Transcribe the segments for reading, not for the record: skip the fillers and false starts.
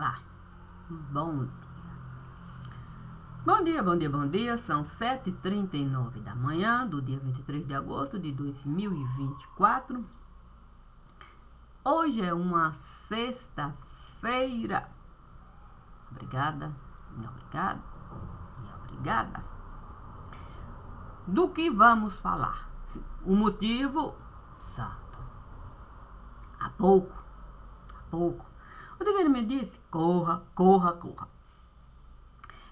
lá. Bom dia. Bom dia, bom dia, bom dia. São 7h39 da manhã do dia 23 de agosto de 2024. Hoje é uma sexta-feira. Obrigada, obrigada e obrigada. Do que vamos falar? O motivo santo. Há pouco, o Divino me disse, corra.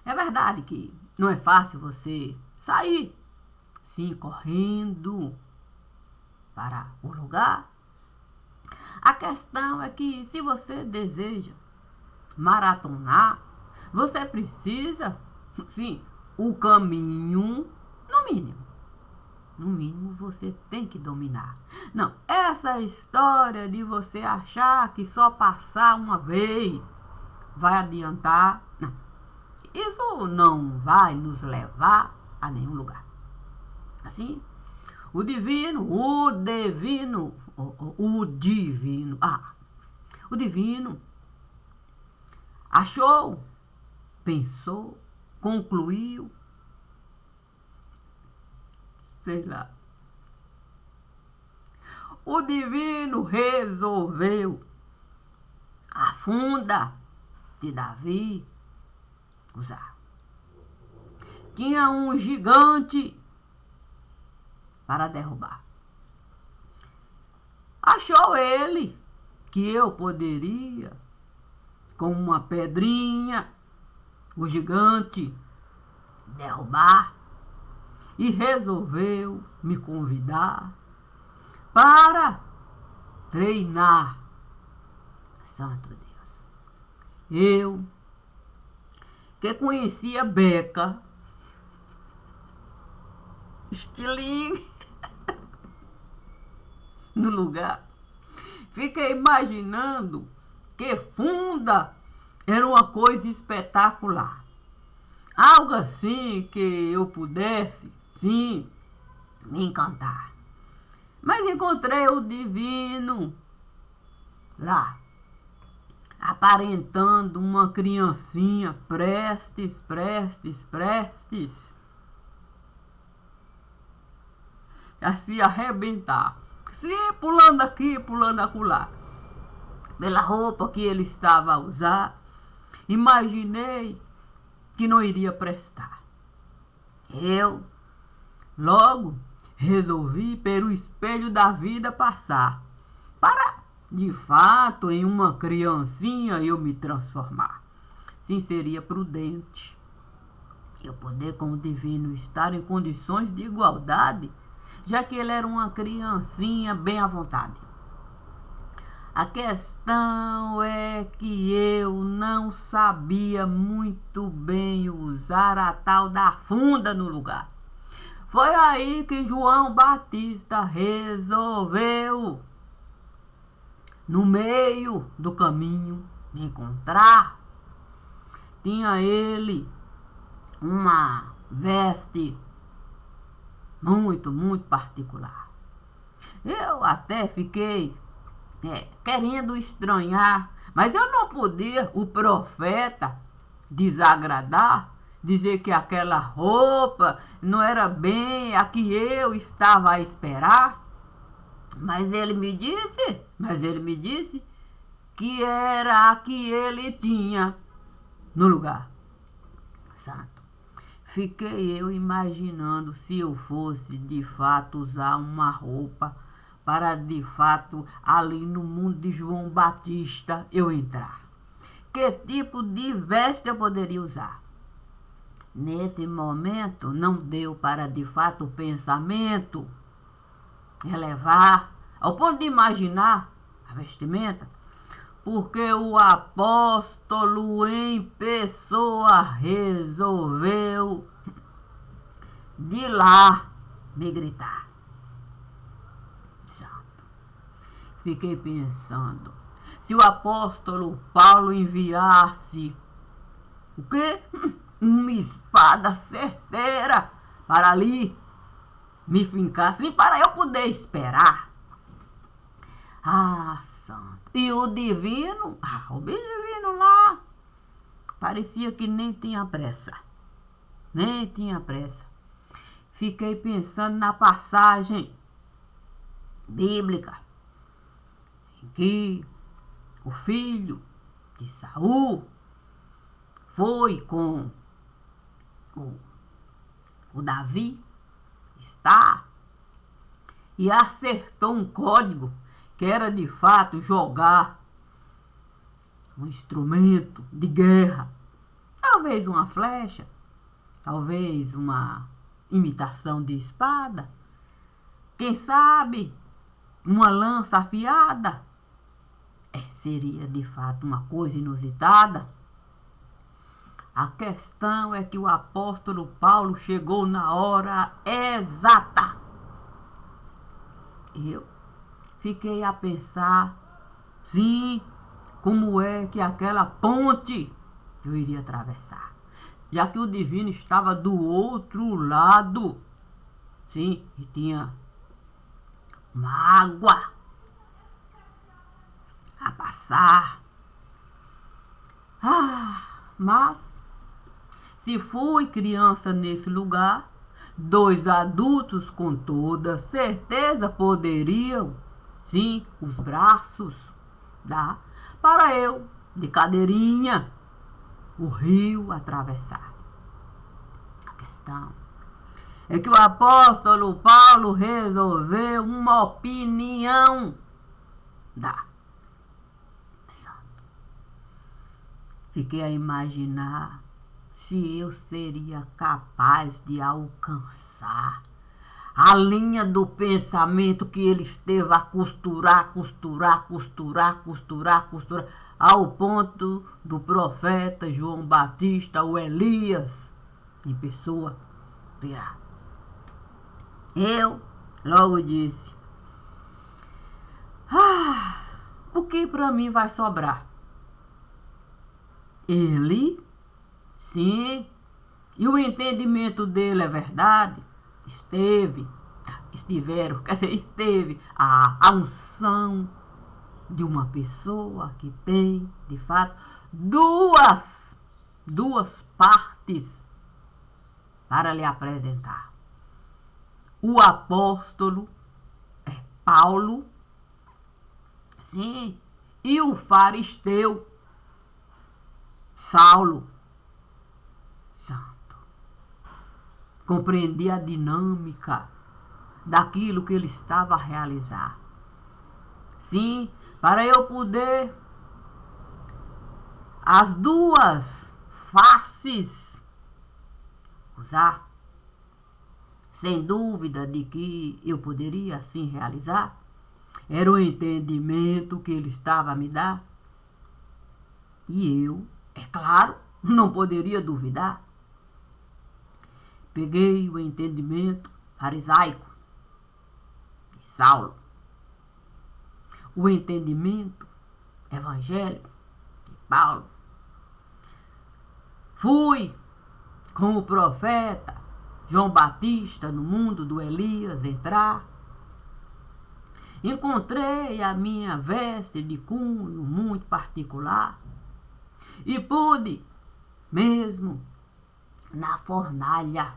É verdade que não é fácil você sair, sim, correndo para o lugar. A questão é que se você deseja maratonar, você precisa, sim, o caminho, no mínimo você tem que dominar. Não, essa história de você achar que só passar uma vez vai adiantar, não. Isso não vai nos levar a nenhum lugar. Assim, o divino achou, pensou, concluiu, sei lá. O divino resolveu a funda de Davi usar. Tinha um gigante para derrubar. Achou ele que eu poderia, com uma pedrinha, o gigante derrubar, e resolveu me convidar para treinar. Santo Deus. Eu, que conhecia Beca, estilingue, no lugar, fiquei imaginando que funda era uma coisa espetacular. Algo assim que eu pudesse, sim, me encantar. Mas encontrei o divino lá, aparentando uma criancinha prestes a se arrebentar. Sim, pulando aqui, pulando acolá. Pela roupa que ele estava a usar, imaginei que não iria prestar. Eu logo resolvi pelo espelho da vida passar, para, de fato, em uma criancinha eu me transformar. Sim, seria prudente eu poder com o divino estar em condições de igualdade, já que ele era uma criancinha bem à vontade. A questão é que eu não sabia muito bem usar a tal da funda no lugar. Foi aí que João Batista resolveu, no meio do caminho, me encontrar. Tinha ele uma veste muito particular. Eu até fiquei querendo estranhar, mas eu não podia, o profeta, desagradar, dizer que aquela roupa não era bem a que eu estava a esperar. Mas ele me disse que era a que ele tinha no lugar santo. Fiquei eu imaginando se eu fosse de fato usar uma roupa para de fato ali no mundo de João Batista eu entrar. Que tipo de veste eu poderia usar? Nesse momento não deu para de fato o pensamento elevar ao ponto de imaginar a vestimenta, porque o apóstolo em pessoa resolveu de lá me gritar. Fiquei pensando, se o apóstolo Paulo enviasse o quê? Uma espada certeira para ali me fincar, assim, para eu poder esperar. Ah, santo. E o divino lá, parecia que nem tinha pressa. Nem tinha pressa. Fiquei pensando na passagem bíblica em que o filho de Saul foi com o Davi, e acertou um código que era de fato jogar um instrumento de guerra, talvez uma flecha, talvez uma imitação de espada, quem sabe uma lança afiada. Seria de fato uma coisa inusitada. A questão é que o apóstolo Paulo chegou na hora exata. Eu fiquei a pensar, sim, como é que aquela ponte eu iria atravessar, já que o divino estava do outro lado, sim, e tinha uma água a passar. Mas se fui criança nesse lugar, 2 adultos com toda certeza poderiam, sim, os braços dar para eu, de cadeirinha, o rio atravessar. A questão é que o apóstolo Paulo resolveu uma opinião da santo. Fiquei a imaginar se eu seria capaz de alcançar a linha do pensamento que ele esteve a costurar, ao ponto do profeta João Batista, o Elias, em pessoa, virar. Eu logo disse, o que para mim vai sobrar? Ele, sim, e o entendimento dele é verdade? Esteve a unção de uma pessoa que tem, de fato, duas partes para lhe apresentar. O apóstolo é Paulo, sim, e o faristeu Saulo. Santo. Compreendi a dinâmica daquilo que ele estava a realizar. Sim, para eu poder as duas faces usar, sem dúvida de que eu poderia assim realizar, era o entendimento que ele estava a me dar. E eu, é claro, não poderia duvidar. Peguei o entendimento farisaico de Saulo, o entendimento evangélico de Paulo. Fui com o profeta João Batista no mundo do Elias entrar. Encontrei a minha veste de cunho muito particular e pude, mesmo na fornalha,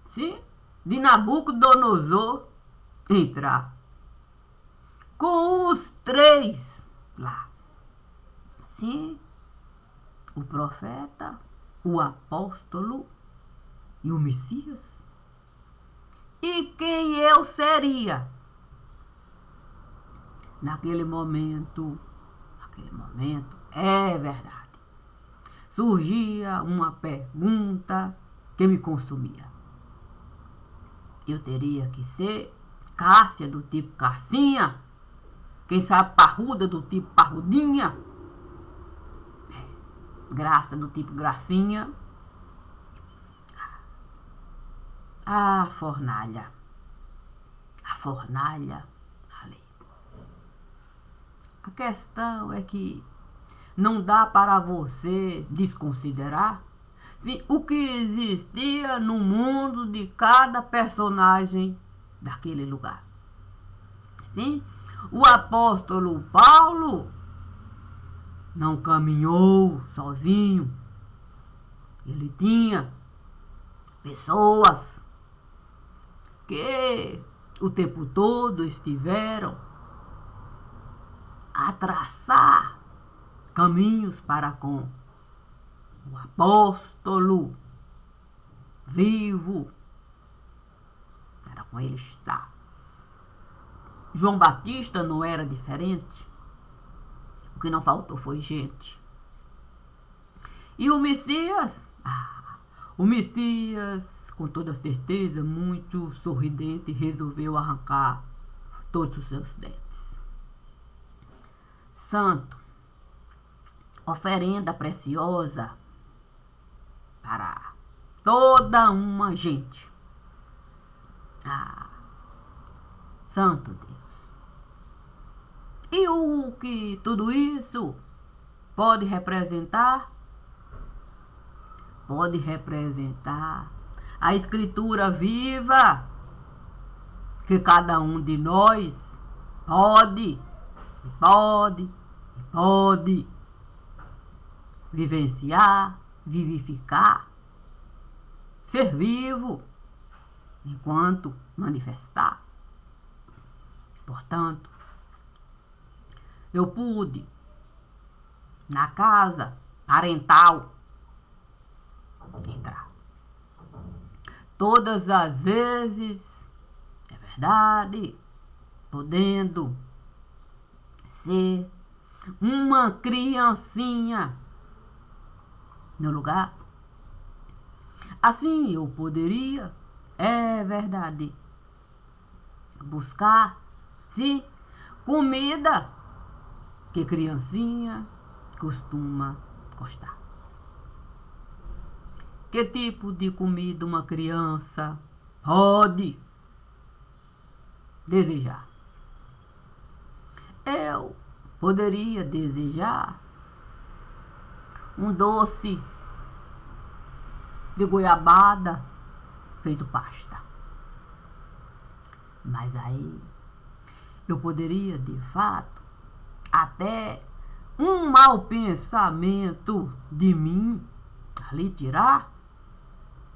sim, de Nabucodonosor, entrar com os 3 lá. Sim, o profeta, o apóstolo e o Messias. E quem eu seria? Naquele momento, é verdade, surgia uma pergunta que me consumia. Eu teria que ser Cássia do tipo Cassinha, quem sabe parruda do tipo Parrudinha, Graça do tipo Gracinha. A fornalha ali. A questão é que não dá para você desconsiderar o que existia no mundo de cada personagem daquele lugar. Sim, o apóstolo Paulo não caminhou sozinho, Ele tinha pessoas que o tempo todo estiveram a traçar caminhos para com o apóstolo vivo. Era com ele estar. João Batista não era diferente. O que não faltou foi gente. E o Messias? O Messias, com toda certeza, muito sorridente, resolveu arrancar todos os seus dentes. Santo, oferenda preciosa para toda uma gente. Santo Deus. E o que tudo isso pode representar? Pode representar a escritura viva que cada um de nós pode vivenciar, vivificar, ser vivo enquanto manifestar. Portanto, eu pude, na casa parental, entrar. Todas as vezes, é verdade, podendo ser uma criancinha no lugar. Assim eu poderia, é verdade, buscar, sim, comida que criancinha costuma gostar. Que tipo de comida uma criança pode desejar? Eu poderia desejar um doce de goiabada feito pasta. Mas aí eu poderia, de fato, até um mau pensamento de mim ali tirar.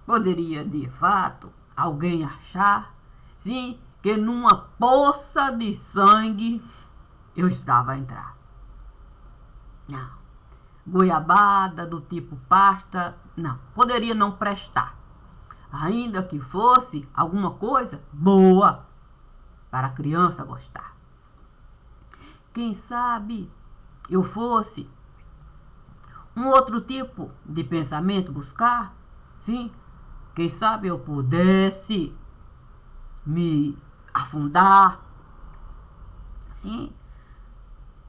Poderia, de fato, alguém achar, sim, que numa poça de sangue eu estava a entrar. Não. Goiabada do tipo pasta, não. Poderia não prestar. Ainda que fosse alguma coisa boa para a criança gostar. Quem sabe eu fosse um outro tipo de pensamento buscar, sim. Quem sabe eu pudesse me afundar, sim,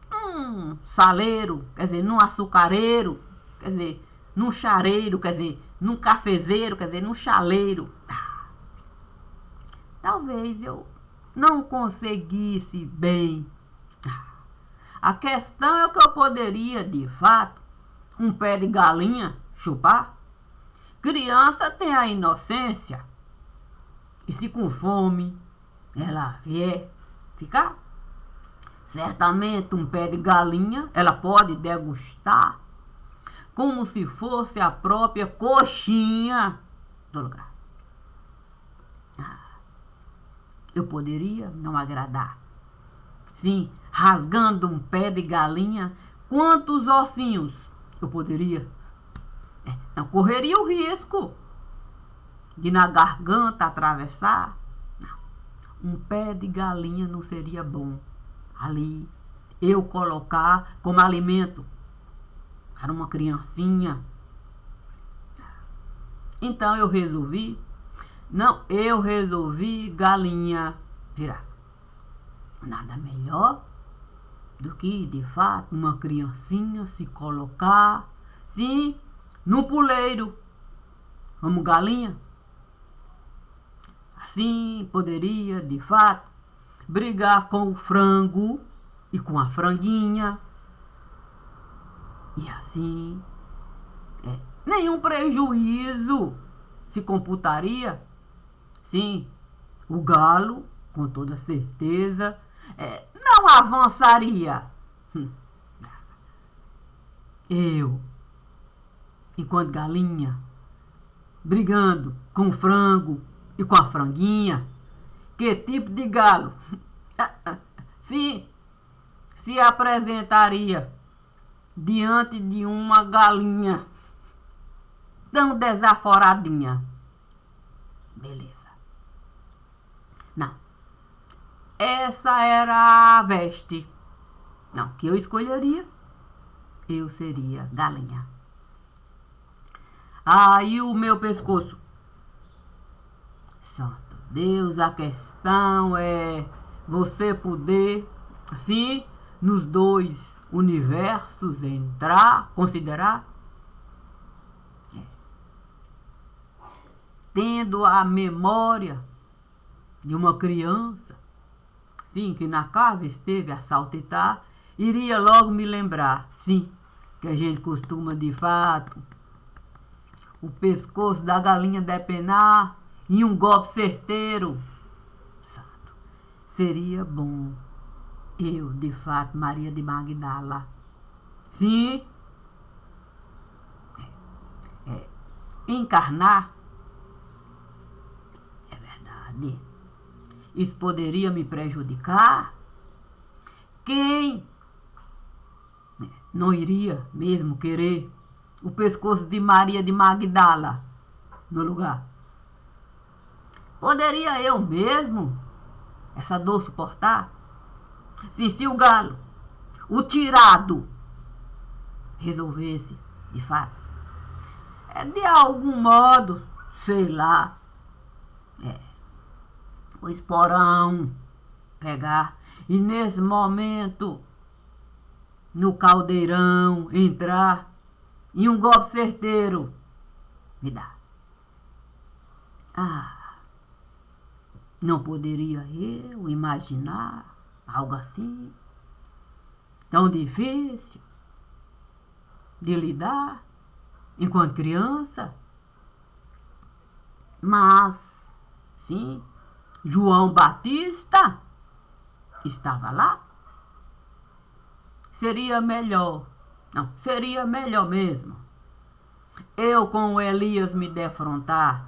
num saleiro, quer dizer, num açucareiro, quer dizer, num chareiro, quer dizer, num cafezeiro, quer dizer, num chaleiro. Talvez eu não conseguisse bem. A questão é que eu poderia, de fato, um pé de galinha chupar. Criança tem a inocência. E se com fome ela vier ficar, certamente um pé de galinha ela pode degustar como se fosse a própria coxinha do lugar. Eu poderia não agradar. Sim, rasgando um pé de galinha, quantos ossinhos eu poderia? Não correria o risco de na garganta atravessar. Não. Um pé de galinha não seria bom ali eu colocar como alimento para uma criancinha. Então eu resolvi galinha virar. Nada melhor do que, de fato, uma criancinha se colocar, sim, no puleiro, como galinha. Assim poderia, de fato, brigar com o frango e com a franguinha. E assim, nenhum prejuízo se computaria. Sim, o galo, com toda certeza, não avançaria. Eu enquanto galinha, brigando com o frango e com a franguinha. Que tipo de galo? Sim, se apresentaria diante de uma galinha tão desaforadinha. Beleza. Não. Essa era a veste. Não, que eu escolheria. Eu seria galinha. Aí o meu pescoço. Santo Deus, a questão é você poder, assim, nos dois universos entrar, considerar, tendo a memória de uma criança, sim, que na casa esteve a saltitar, iria logo me lembrar, sim, que a gente costuma de fato o pescoço da galinha depenar em um golpe certeiro. Santo, seria bom eu, de fato, Maria de Magdala, sim, encarnar, é verdade, isso poderia me prejudicar. Quem não iria mesmo querer o pescoço de Maria de Magdala no lugar? Poderia eu mesmo essa dor suportar? Sim, se o galo, o tirado, resolvesse, de fato, de algum modo, sei lá, o esporão pegar e nesse momento no caldeirão entrar e um golpe certeiro me dá. Não poderia eu imaginar algo assim tão difícil de lidar enquanto criança? Mas, sim, João Batista estava lá. Seria melhor, não, seria melhor mesmo eu com o Elias me defrontar.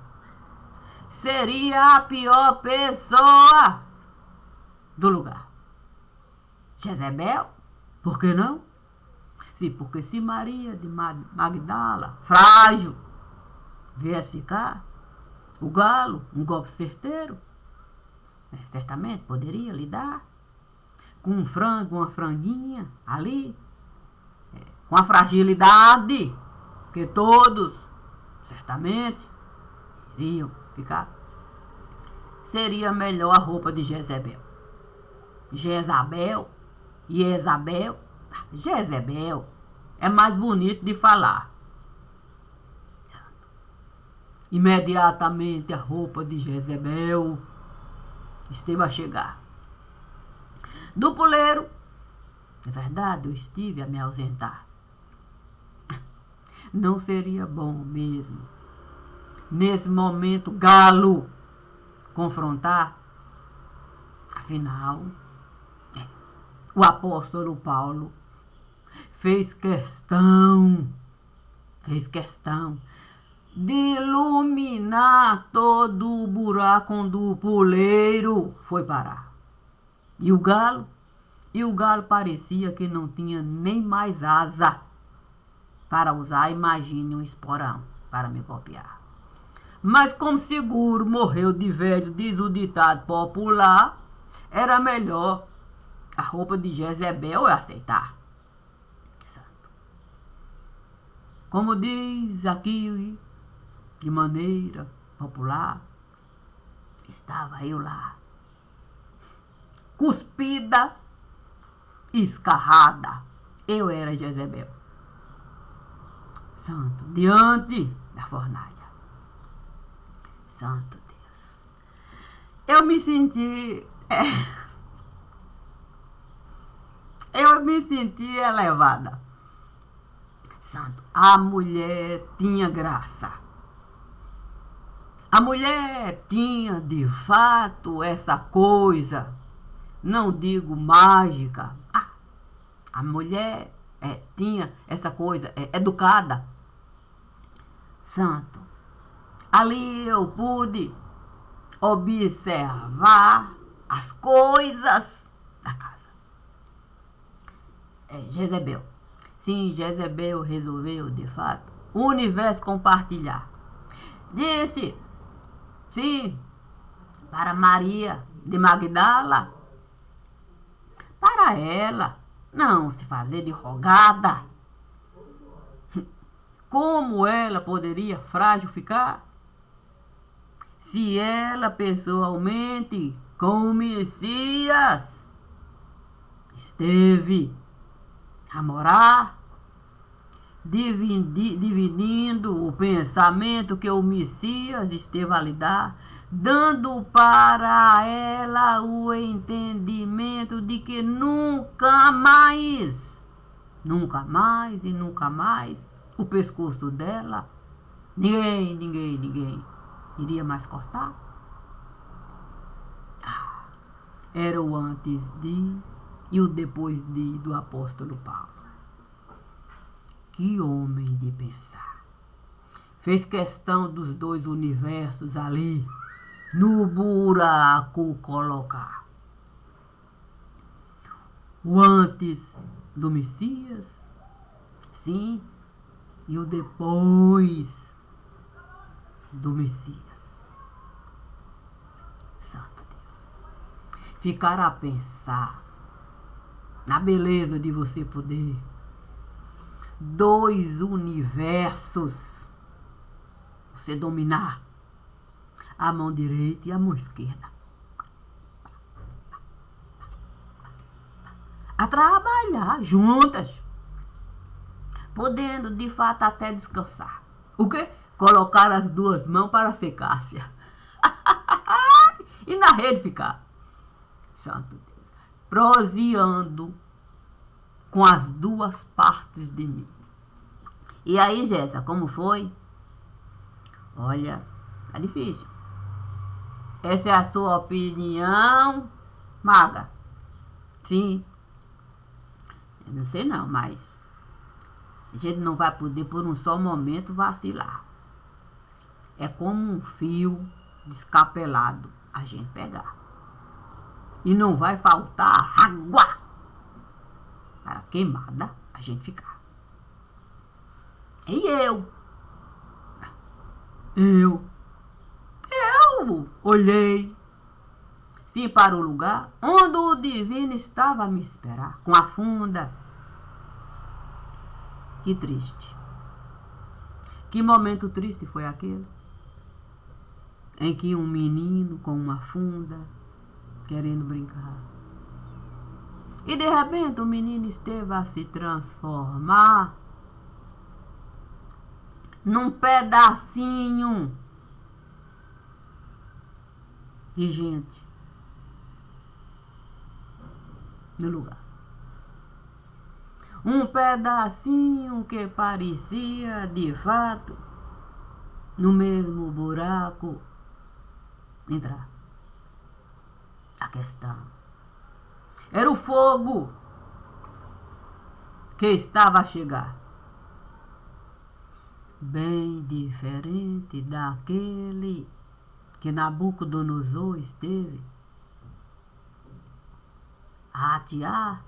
Seria a pior pessoa do lugar. Jezebel? Por que não? Sim, porque se Maria de Magdala, frágil, viesse ficar, o galo, um golpe certeiro, certamente poderia lidar com um frango, uma franguinha ali, com a fragilidade que todos, certamente, iriam ficar. Seria melhor a roupa de Jezebel. Jezabel e Isabel. Jezebel é mais bonito de falar. Imediatamente a roupa de Jezebel esteve a chegar. Do puleiro, é verdade, eu estive a me ausentar. Não seria bom mesmo, nesse momento, galo confrontar? Afinal, o apóstolo Paulo fez questão de iluminar todo o buraco onde o puleiro foi parar. E o galo parecia que não tinha nem mais asa para usar, imagine um esporão para me copiar. Mas como seguro morreu de velho, diz o ditado popular, era melhor a roupa de Jezebel aceitar. Como diz aqui, de maneira popular, estava eu lá, cuspida, escarrada. Eu era Jezebel. Santo, diante da fornalha. Santo Deus. Eu me senti elevada. Santo, a mulher tinha graça. A mulher tinha, de fato, essa coisa, não digo mágica. A mulher tinha essa coisa educada. Santo. Ali eu pude observar as coisas da casa. Jezebel. Sim, Jezebel resolveu, de fato, o universo compartilhar. Disse, sim, para Maria de Magdala, para ela não se fazer de rogada. Como ela poderia frágil ficar se ela pessoalmente com o Messias esteve a morar, dividindo o pensamento que o Messias esteve a lhe dar, dando para ela o entendimento de que nunca mais e nunca mais o pescoço dela, ninguém iria mais cortar. Era o antes de e o depois de do apóstolo Paulo. Que homem de pensar. Fez questão dos dois universos ali no buraco colocar. O antes do Messias, sim, e o depois do Messias. Santo Deus. Ficar a pensar na beleza de você poder dois universos você dominar, a mão direita e a mão esquerda, a trabalhar juntas, podendo de fato até descansar. O quê? Colocar as duas mãos para secar-se e na rede ficar. Santo Deus. Proseando com as duas partes de mim. E aí, Jéssica, como foi? Olha, tá difícil. Essa é a sua opinião, maga? Sim. Eu não sei não, mas a gente não vai poder por um só momento vacilar. É como um fio descapelado a gente pegar. E não vai faltar água para queimada a gente ficar. E eu olhei, sim, para o lugar onde o divino estava a me esperar, com a funda. Que triste. Que momento triste foi aquele em que um menino com uma funda querendo brincar. E de repente o menino esteve a se transformar num pedacinho de gente no lugar. Um pedacinho que parecia, de fato, no mesmo buraco entrar. A questão era o fogo que estava a chegar. Bem diferente daquele que Nabucodonosor esteve a atear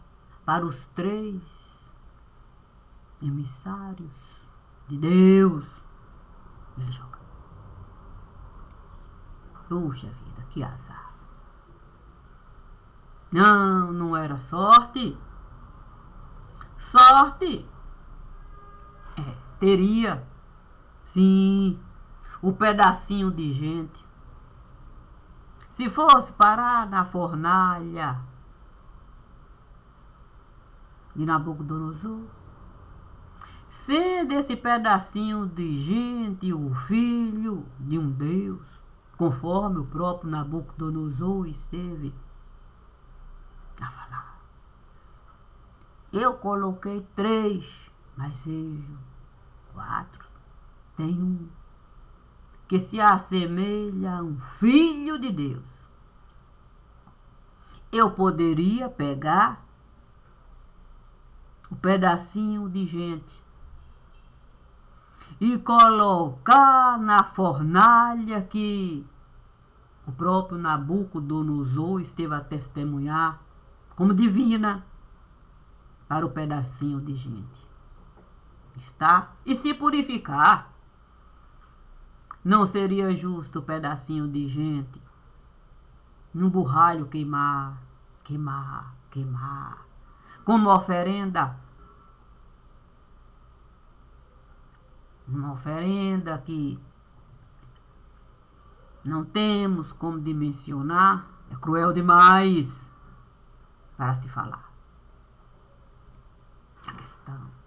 para os 3 emissários de Deus. Ele joga. Puxa vida, que azar. Não era sorte. Sorte teria, sim, o pedacinho de gente. Se fosse parar na fornalha de Nabucodonosor, sendo esse pedacinho de gente o filho de um Deus, conforme o próprio Nabucodonosor esteve a falar. Eu coloquei 3, mas vejo 4. Tem um que se assemelha a um filho de Deus. Eu poderia pegar o pedacinho de gente e colocar na fornalha que o próprio Nabucodonosor esteve a testemunhar como divina para o pedacinho de gente. Está? E se purificar, não seria justo o pedacinho de gente no burralho queimar, queimar, queimar, como oferenda. Uma oferenda que não temos como dimensionar, é cruel demais para se falar. A questão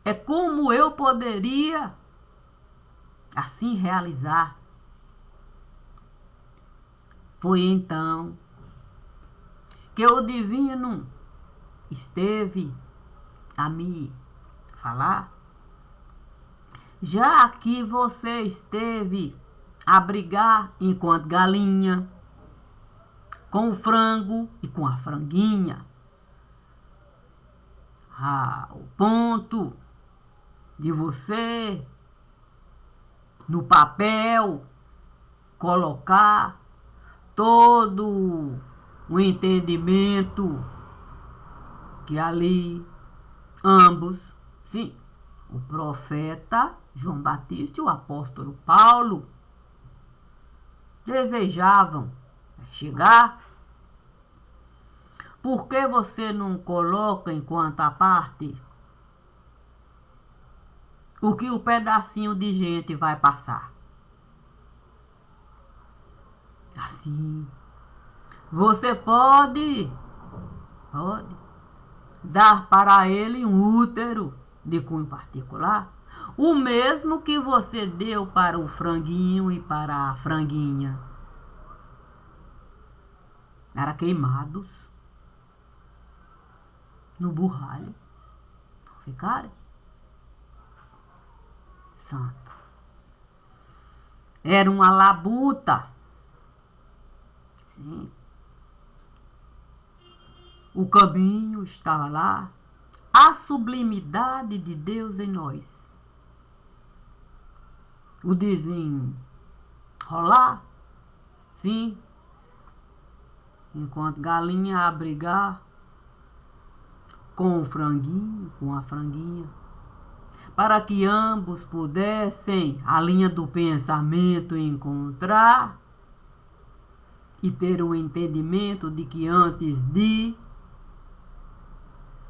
é como eu poderia assim realizar. Foi então que o divino esteve a me falar, já que você esteve a brigar enquanto galinha, com o frango e com a franguinha. O ponto de você, no papel, colocar todo o entendimento que ali ambos, sim, o profeta João Batista e o apóstolo Paulo desejavam chegar. Por que você não coloca enquanto a parte o que o pedacinho de gente vai passar? Assim, você pode dar para ele um útero de cunho particular, o mesmo que você deu para o franguinho e para a franguinha. Era queimados no burralho. Ficaram santo. Era uma labuta. Sim. O caminho estava lá. A sublimidade de Deus em nós. O desenrolar. Sim. Enquanto galinha a brigar com o franguinho, com a franguinha, para que ambos pudessem a linha do pensamento encontrar e ter um entendimento de que antes de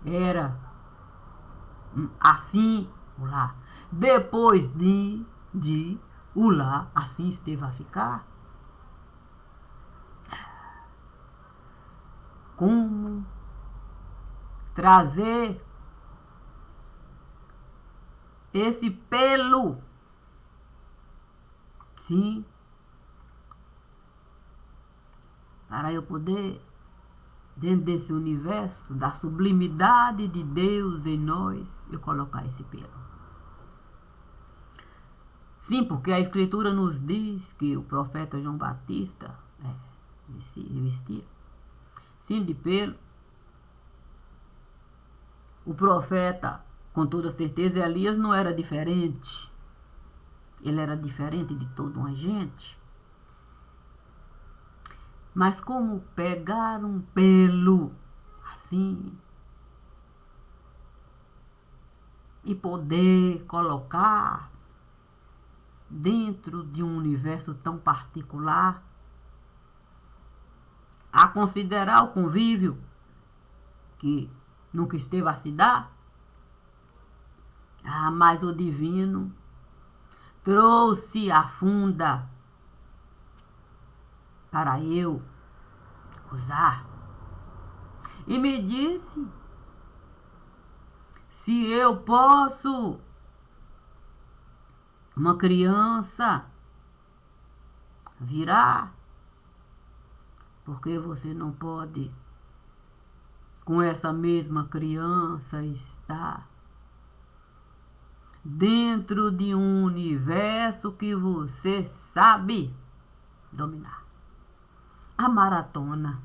era assim o lá, depois de o lá assim esteve a ficar. Como trazer esse pelo, sim, para eu poder, dentro desse universo da sublimidade de Deus em nós, eu colocar esse pelo. Sim, porque a Escritura nos diz que o profeta João Batista vestia, sim, de pelo. O profeta, com toda certeza, Elias não era diferente. Ele era diferente de toda uma gente. Mas como pegar um pelo assim e poder colocar dentro de um universo tão particular, a considerar o convívio que nunca esteve a se dar? Mas o divino trouxe a funda para eu usar e me disse se eu posso, uma criança, virar, porque você não pode com essa mesma criança estar dentro de um universo que você sabe dominar. A maratona.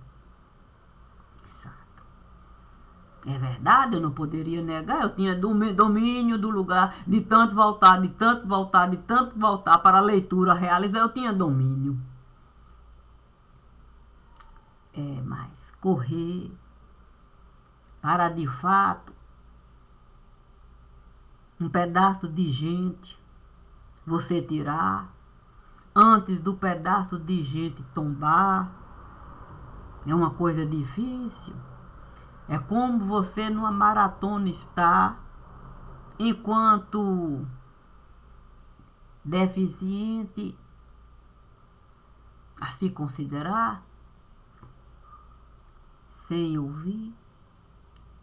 Exato. É verdade, eu não poderia negar. Eu tinha domínio do lugar, de tanto voltar, de tanto voltar, de tanto voltar para a leitura realizar, eu tinha domínio. Mas correr para de fato um pedaço de gente você tirar antes do pedaço de gente tombar é uma coisa difícil. É como você numa maratona está enquanto deficiente a se considerar, sem ouvir,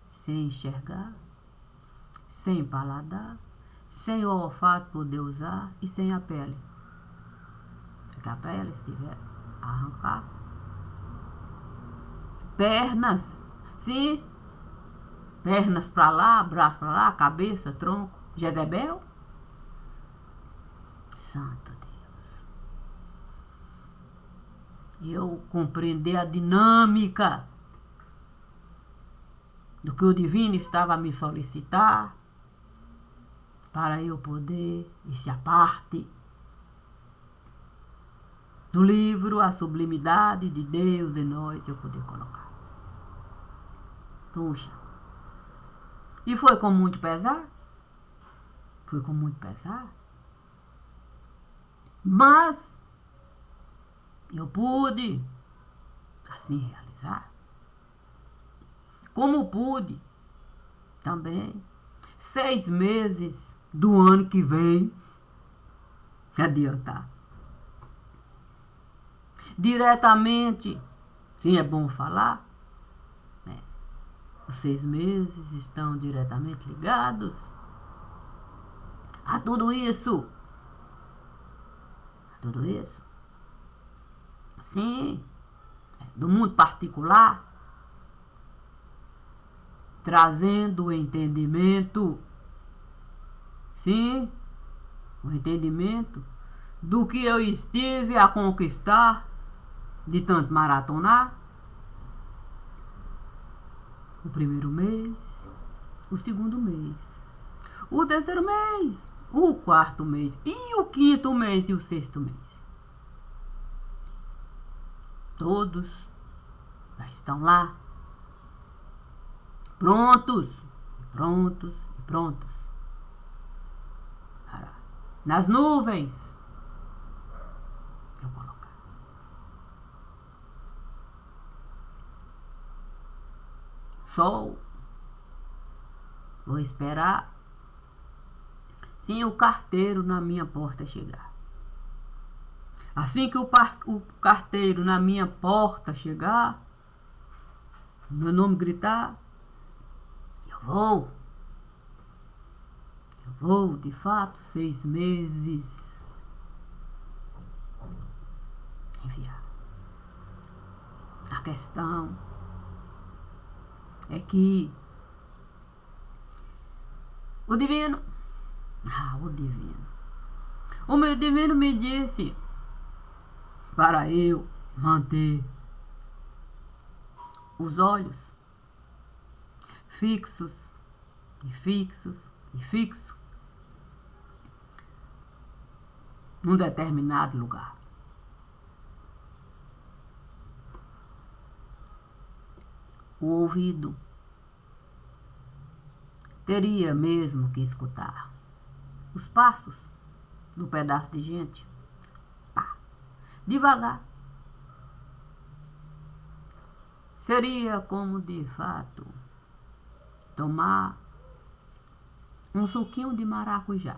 sem enxergar, sem paladar, sem o olfato poder usar e sem a pele. Porque a pele estiver arrancada. Pernas, sim, pernas para lá, braço para lá, cabeça, tronco. Jezebel? Santo Deus. Eu compreender a dinâmica do que o divino estava a me solicitar para eu poder, esse a parte do livro, a sublimidade de Deus em nós, eu poder colocar. Puxa. E foi com muito pesar? Foi com muito pesar. Mas eu pude assim realizar. Como pude também 6 meses do ano que vem adiantar. Diretamente, sim, é bom falar, né? Os 6 meses estão diretamente ligados a tudo isso. A tudo isso. Sim, do mundo particular, trazendo o entendimento, sim, o entendimento do que eu estive a conquistar de tanto maratonar. O primeiro mês, o segundo mês, o terceiro mês, o quarto mês e o quinto mês e o sexto mês. Todos já estão lá, prontos, prontos, prontos. Nas nuvens, eu colocar. Sol, vou esperar, sim, o carteiro na minha porta chegar. Assim que o carteiro na minha porta chegar, meu nome gritar, eu vou de fato 6 meses enviar. A questão é que o divino, o meu divino me disse para eu manter os olhos fixos e fixos e fixos num determinado lugar. O ouvido teria mesmo que escutar os passos do pedaço de gente, pá, devagar. Seria como de fato tomar um suquinho de maracujá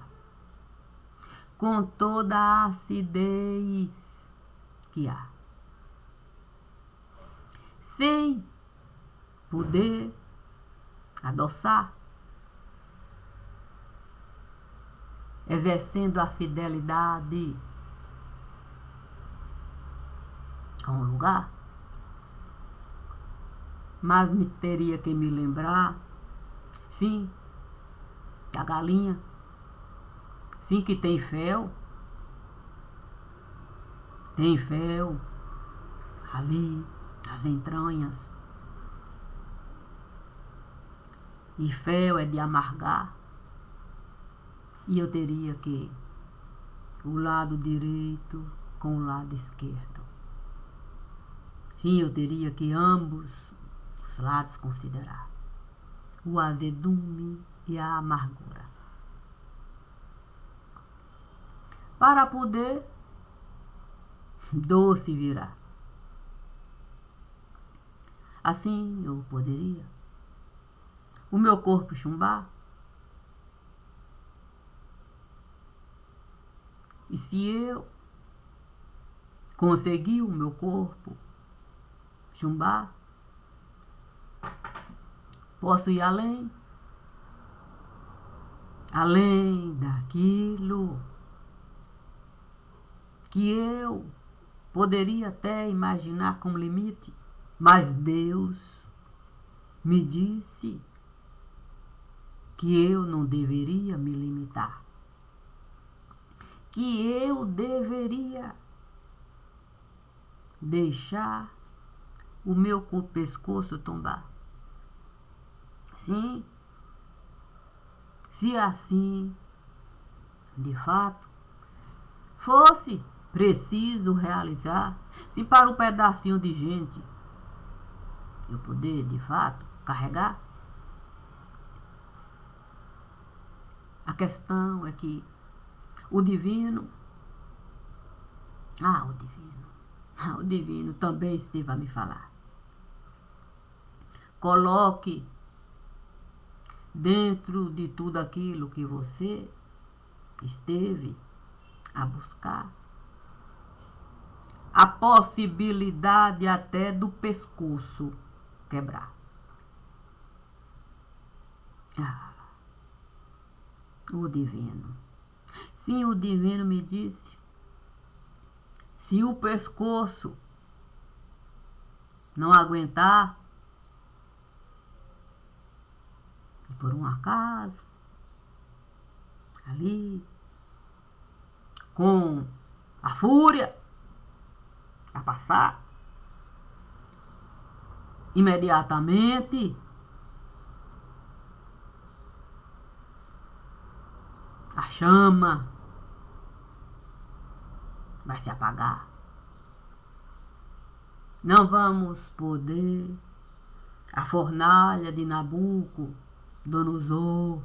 com toda a acidez que há, sem poder adoçar, exercendo a fidelidade com o lugar, mas me teria que me lembrar, sim, da galinha, sim, que tem fel ali, as entranhas, e fel é de amargar, e eu teria que o lado direito com o lado esquerdo. Sim, eu teria que ambos os lados considerar o azedume e a amargura, para poder doce virar. Assim eu poderia o meu corpo chumbar, e se eu conseguir o meu corpo chumbar, posso ir além daquilo que eu poderia até imaginar como limite, mas Deus me disse que eu não deveria me limitar, que eu deveria deixar o meu pescoço tombar. Sim, se assim, de fato, fosse preciso realizar, se para um pedacinho de gente eu poder, de fato, carregar, a questão é que o divino também esteve a me falar. Coloque dentro de tudo aquilo que você esteve a buscar a possibilidade até do pescoço quebrar. O divino. Sim, o divino me disse: se o pescoço não aguentar, por um acaso, ali, com a fúria a passar, imediatamente a chama vai se apagar. Não vamos poder a fornalha de Nabucodonosor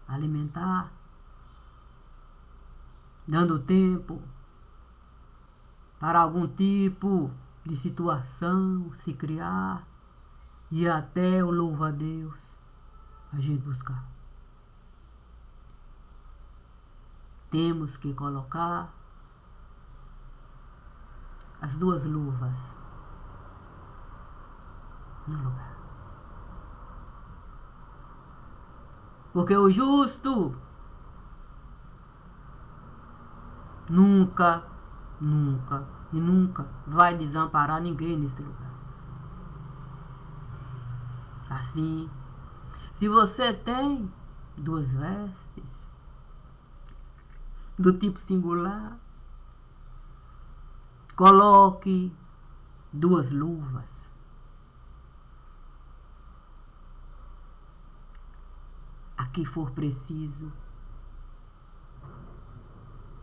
alimentar, dando tempo para algum tipo de situação se criar e até o louva-a-Deus a gente buscar. Temos que colocar as duas luvas no lugar. Porque o justo nunca vai desamparar ninguém nesse lugar. Assim, se você tem duas vestes do tipo singular, coloque duas luvas. A que for preciso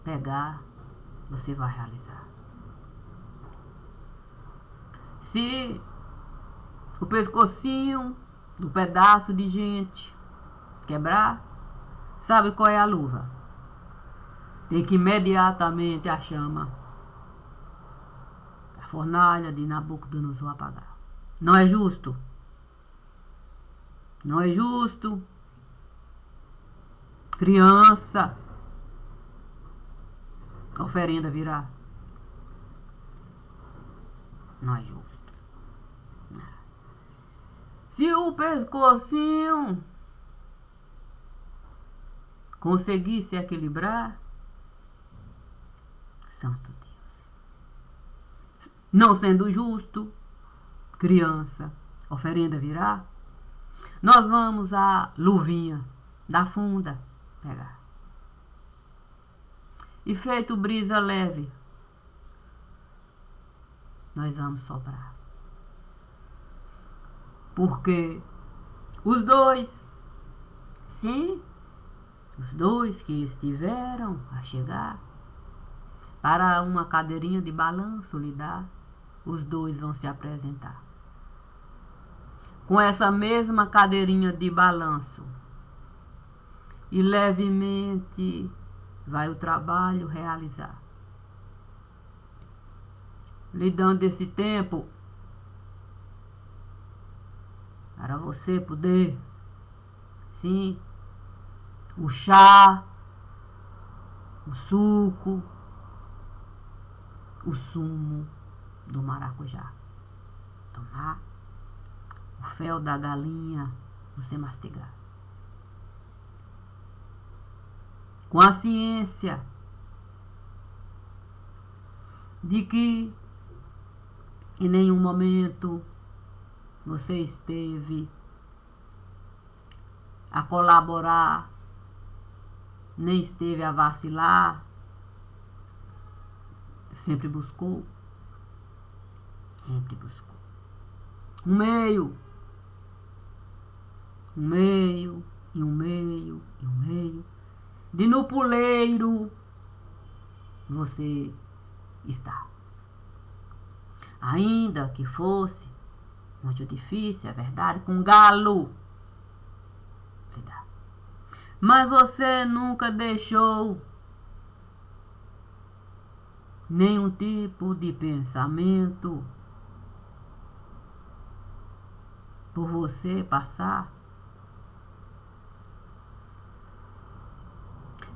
pegar, você vai realizar. Se o pescocinho do pedaço de gente quebrar, sabe qual é a luva? Tem que imediatamente a chama, a fornalha de Nabucodonosor apagar. Não é justo? Não é justo, criança, a oferenda virar. Não é justo. Se o pescocinho conseguir se equilibrar, santo Deus. Não sendo justo, criança, oferenda virar, nós vamos a luvinha da funda pegar. E feito brisa leve, nós vamos soprar. Porque os dois Assim, os dois que estiveram a chegar para uma cadeirinha de balanço lhe dar, os dois vão se apresentar. Com essa mesma cadeirinha de balanço, e levemente vai o trabalho realizar, lhe dando esse tempo para você poder, sim, o chá, o suco, o sumo do maracujá. Tomar o fel da galinha, você mastigar. Com a ciência de que em nenhum momento você esteve a colaborar, nem esteve a vacilar, sempre buscou um meio, de no puleiro você está. Ainda que fosse muito difícil, é verdade, com galo lidar. Mas você nunca deixou nenhum tipo de pensamento por você passar,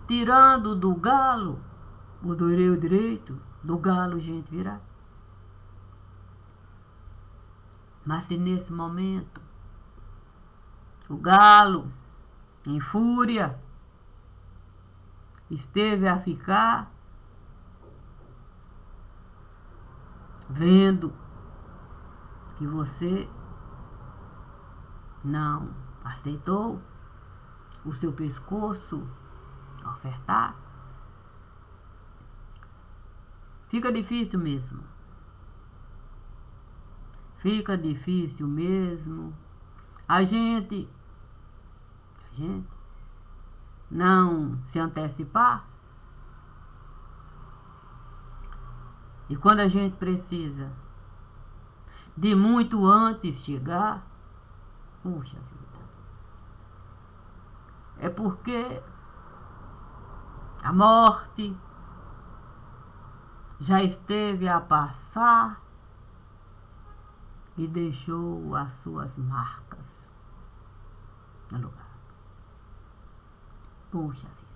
tirando do galo o direito, do galo gente virar. Mas se nesse momento o galo, em fúria, esteve a ficar vendo que você não aceitou o seu pescoço ofertar, fica difícil mesmo. Fica difícil mesmo a gente não se antecipar. E quando a gente precisa de muito antes chegar, puxa vida, é porque a morte já esteve a passar e deixou as suas marcas no lugar. Puxa vida.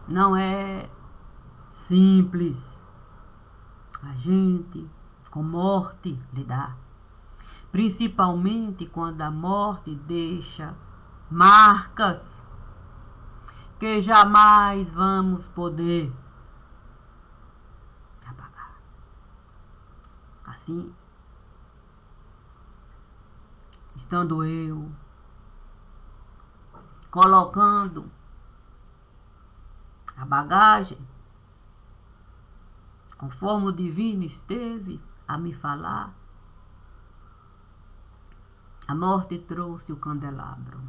Não é simples a gente com morte lidar. Principalmente quando a morte deixa marcas que jamais vamos poder apagar. Assim, estando eu colocando a bagagem, conforme o divino esteve a me falar, a morte trouxe o candelabro.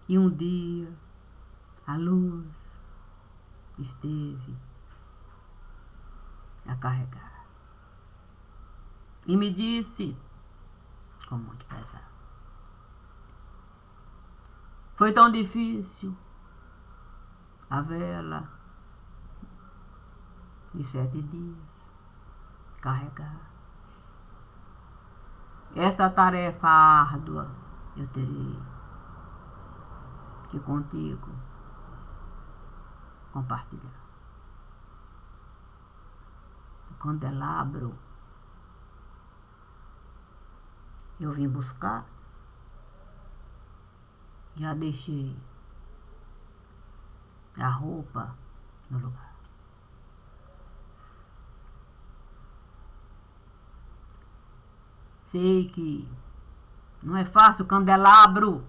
E um dia a luz esteve a carregar. E me disse, com muito pesar, foi tão difícil a vela de 7 dias carregar. Essa tarefa árdua eu terei que contigo compartilhar. O candelabro eu vim buscar, já deixei a roupa no lugar. Sei que não é fácil, candelabro,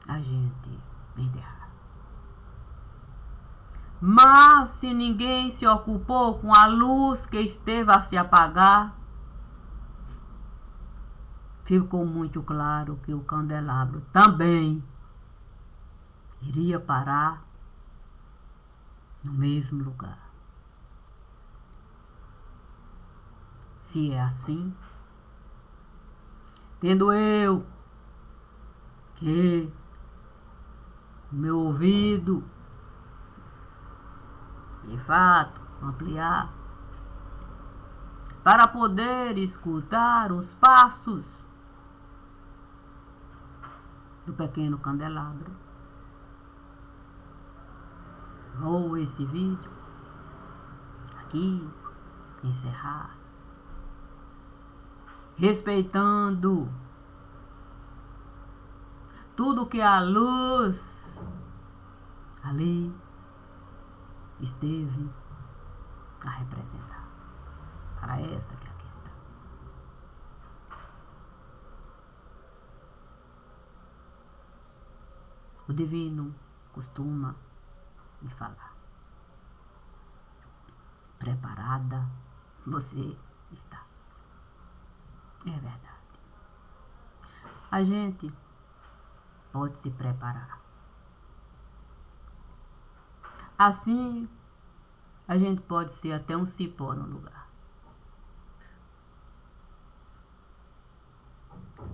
a gente enterrar. Mas se ninguém se ocupou com a luz que esteve a se apagar, ficou muito claro que o candelabro também iria parar no mesmo lugar. Se é assim, tendo eu que o meu ouvido, de fato, ampliar, para poder escutar os passos do pequeno candelabro, vou esse vídeo aqui encerrar, respeitando tudo que a luz ali esteve a representar. Para essa que aqui está. O divino costuma me falar: preparada você está. É verdade. A gente pode se preparar. Assim, a gente pode ser até um cipó no lugar.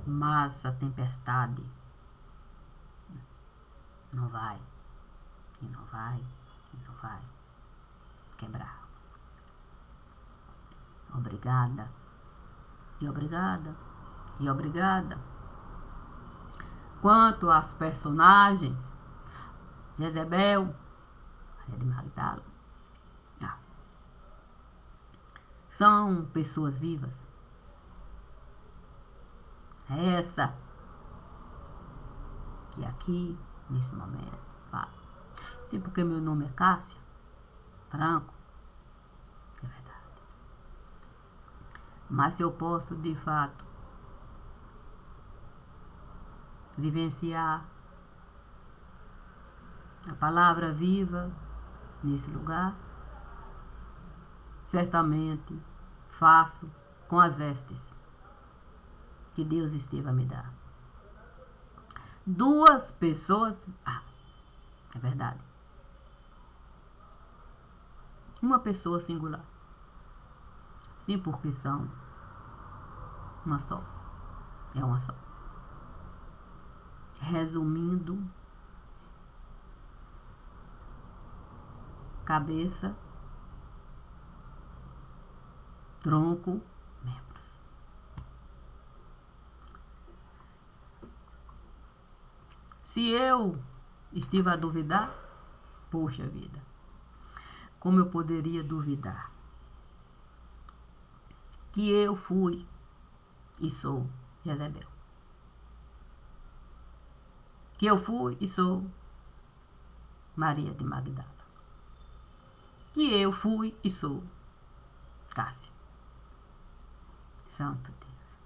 Mas a tempestade não vai, e não vai, e não vai quebrar. Obrigada, e obrigada, e obrigada. Quanto às personagens, Jezebel, Maria de Magdala, são pessoas vivas. É essa que aqui, nesse momento, fala. Sim, porque meu nome é Cássia Franco, é verdade. Mas se eu posso, de fato, vivenciar a palavra viva nesse lugar, certamente faço com as vestes que Deus esteve a me dar. Duas pessoas, é verdade, uma pessoa singular. Sim, porque são uma só, é uma só. Resumindo, cabeça, tronco, membros. Se eu estive a duvidar, poxa vida, como eu poderia duvidar que eu fui e sou Jezebel? Que eu fui e sou Maria de Magdala? Que eu fui e sou Cássia? Santo Deus.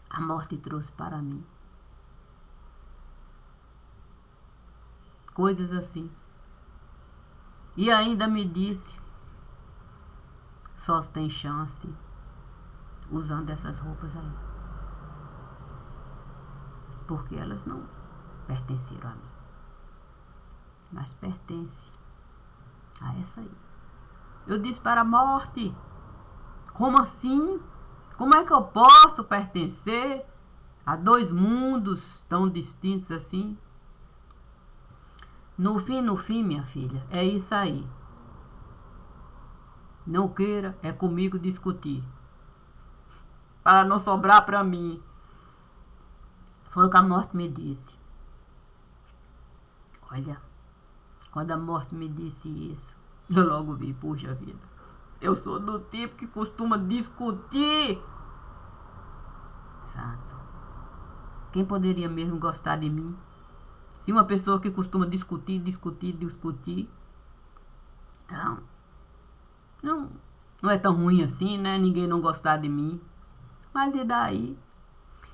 A morte trouxe para mim coisas assim. E ainda me disse: só tem chance usando essas roupas aí. Porque elas não pertenceram a mim, mas pertence a essa aí. Eu disse para a morte: como assim? Como é que eu posso pertencer a dois mundos tão distintos assim? No fim, minha filha, é isso aí. Não queira é comigo discutir, para não sobrar para mim. Foi o que a morte me disse. Olha, quando a morte me disse isso, eu logo vi, puxa vida, eu sou do tipo que costuma discutir. Santo, quem poderia mesmo gostar de mim? Se uma pessoa que costuma discutir. Então, não é tão ruim assim, né? Ninguém não gostar de mim. Mas e daí?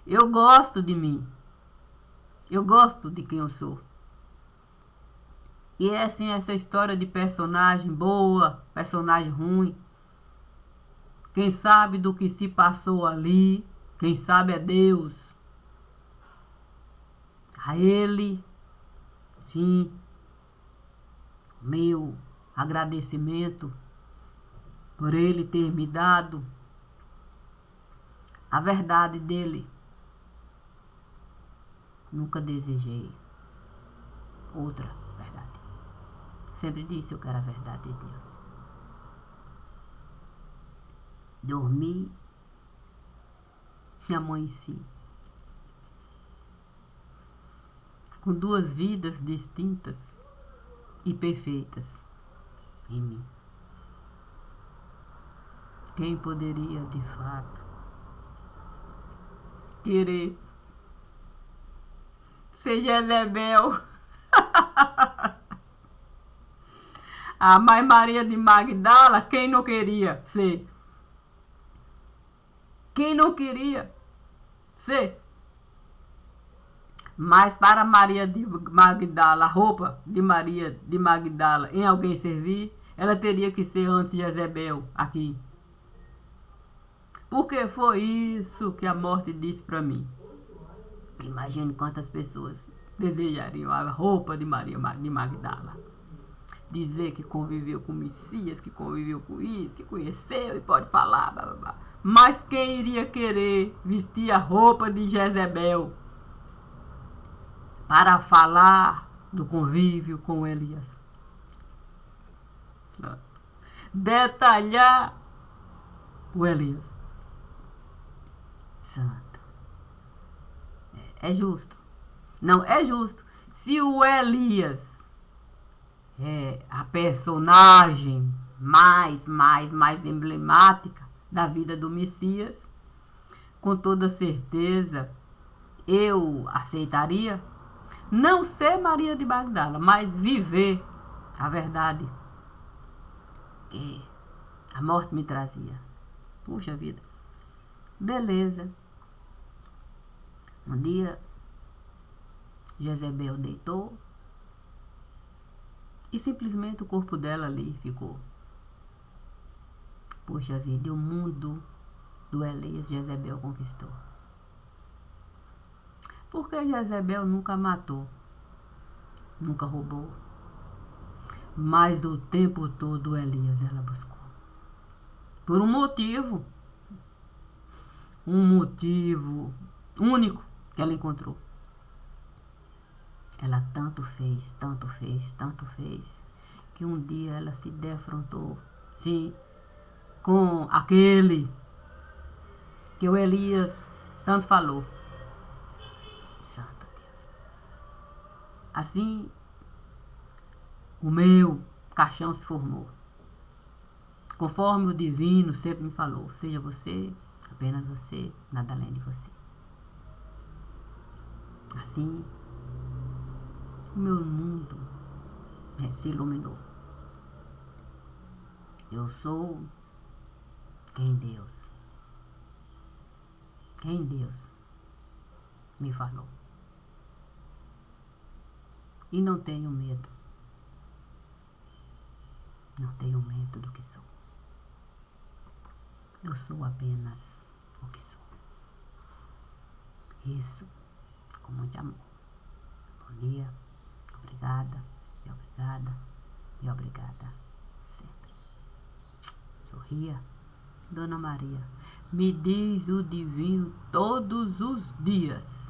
Eu gosto de mim. Eu gosto de quem eu sou. E é assim essa história de personagem boa, personagem ruim. Quem sabe do que se passou ali, quem sabe é Deus. A Ele, sim, meu agradecimento por Ele ter me dado a verdade dele. Nunca desejei outra verdade. Sempre disse eu quero a verdade de Deus. Dormi e amanheci com duas vidas distintas e perfeitas em mim. Quem poderia de fato querer ser Jezebel? A Mãe Maria de Magdala, quem não queria ser? Quem não queria ser? Mas para Maria de Magdala, a roupa de Maria de Magdala em alguém servir, ela teria que ser antes de Jezebel aqui. Porque foi isso que a morte disse para mim. Imagine quantas pessoas desejariam a roupa de Maria de Magdala. Dizer que conviveu com o Messias, que conviveu com isso, que conheceu e pode falar, blá, blá, blá. Mas quem iria querer vestir a roupa de Jezebel para falar do convívio com Elias? Detalhar o Elias. Santo. É justo. Não, é justo. Se o Elias é a personagem mais emblemática da vida do Messias, com toda certeza eu aceitaria não ser Maria de Magdala, mas viver a verdade que a morte me trazia. Puxa vida. Beleza. Um dia Jezebel deitou e simplesmente o corpo dela ali ficou. Puxa vida, e o mundo do Elias Jezebel conquistou. Porque Jezebel nunca matou, nunca roubou, mas o tempo todo Elias ela buscou. Por um motivo único que ela encontrou. Ela tanto fez, que um dia ela se defrontou, sim, com aquele que o Elias tanto falou. Santo Deus. Assim, o meu caixão se formou. Conforme o divino sempre me falou, seja você, apenas você, nada além de você. Assim, o meu mundo se iluminou. Eu sou quem Deus me falou. E não tenho medo. Não tenho medo do que sou. Eu sou apenas o que sou. Isso com muito amor. Bom dia. Obrigada, e obrigada, e obrigada sempre. Sorria, Dona Maria. Me diz o divino todos os dias.